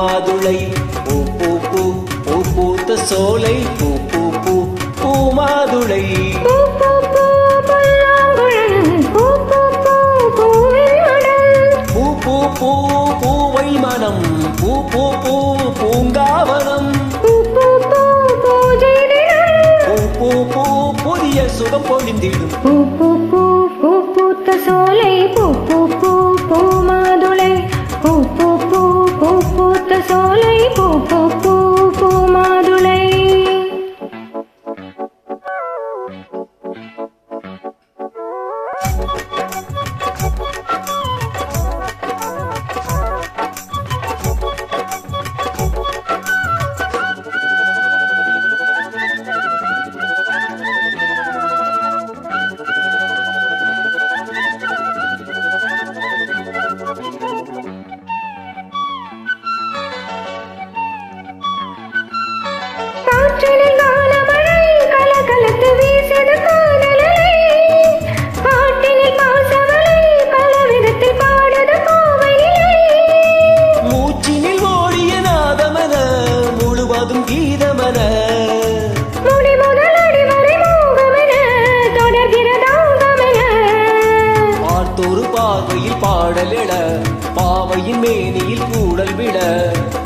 மாதுளை பூ பூ பூ பூ பூத்த சோலை பூ பூ பூ பூ மாதுளை பூ பூ பூ பல்லாங்குழல் பூ பூ பூ பூவின் மடல் பூ பூ பூ பூவை மனம் பூ பூ பூ பூங்காவனம் பூ பூ பூ பூஜை தினம் பூ பூ பூ புதிய சுகம் பொழிந்திடும் பூ பூ பூ பூ பூத்த சோலை பூ பூ பூ பூ மாதுளை பூ பூ பூ பூ பூத்த சோலை பூ பூ பூ பூ மாதுளை காற்றினில் காலமழை கலகலத்து வீசியது காதலலை பாட்டினில் பாசமலை பல விதத்தில் பாடுது கோவை நிலை மூச்சினில் ஓடிய நாதமன முழுவதும் கீதமன முடி முதல் அடி வரை மோகமென தொடர்கிறதாகமென பார்த்தொரு பார்வையில் பாடல் எழ பாவையின் மேனியில் கூடல் விட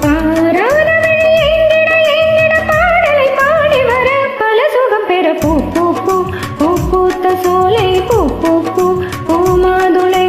பாராத மழை எங்கிட எங்கிட பாடலை பாடி வர பல சுகம் பெற பூ பூ பூ பூ பூத்த சோலை பூ பூ பூ பூ மாதுளை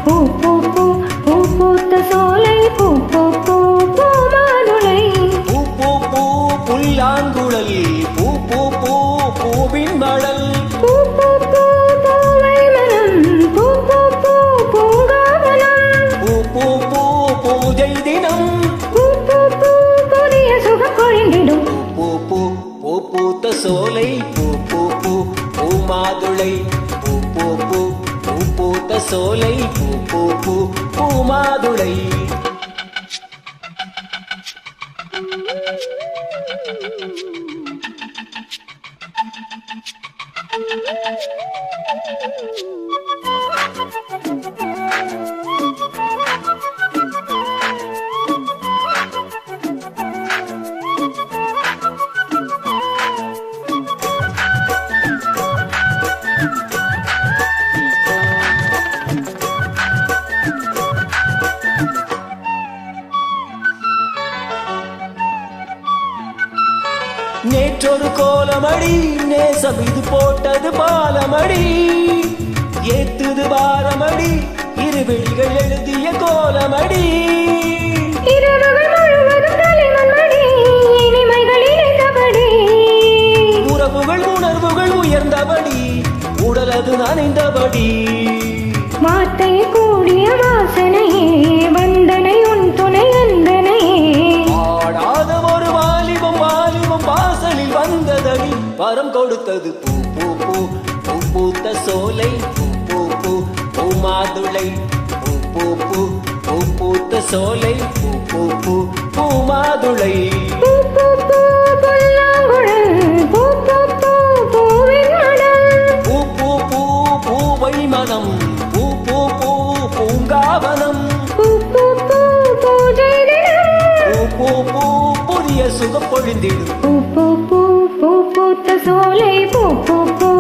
பூ பூ பூ பூ பூத்த சோலை பூ பூ பூ பூ மாதுளை பூ பூ பூ புல்லாங்குழல் பூ பூ பூ பூவின் மடல் பூ பூ பூ பூவை மனம் பூ பூ பூ பூங்காவனம் பூ பூ பூ பூஜை தினம் பூ பூ பூ புதிய சுகம் பொழிந்திடும் பூ பூ பூ பூத்த சோலை பூ பூ பூ பூ மாதுளை பூ பூ பூ பூ பூத்த சோலை பூ பூ பூ பூ மாதுளை நேற்றொரு கோலமடி நேசம் இது போட்டது பாலமடி ஏத்துது பாரமடி இருவிழிகள் எழுதிய கோலமடி இரவுகள் முழுவதும் தலைவன் மடி இனிமைகள் இணைந்தபடி உறவுகள் உணர்வுகள் உயர்ந்தபடி உடலது நனைந்தபடி வார்த்தை கூடிய வாசனையே வந்தனை உன் துணை அந்தனையே ஆடாத ஒரு வாலிபம் வாலிபம் வாசலில் வந்ததடி வரம் கொடுத்தது பூ பூ பூ பூ பூத்த சோலை பூ பூ பூ பூ மாதுளை பூ பூ பூ பூ பூத்த சோலை பூ பூ பூ பூ மாதுளை பூ பூ பூ பல்லாங்குழல் பூ பூ பூ பூவின் மடல் பூ பூ பூ பூவை மனம் பூ பூ பூ பூங்காவனம் பூ பூ பூ பூஜை தினம் பூ பூ பூ புதிய சுகம் பொழிந்திடும் பூ பூ பூ பூ பூத்த சோலை பூ பூ பூ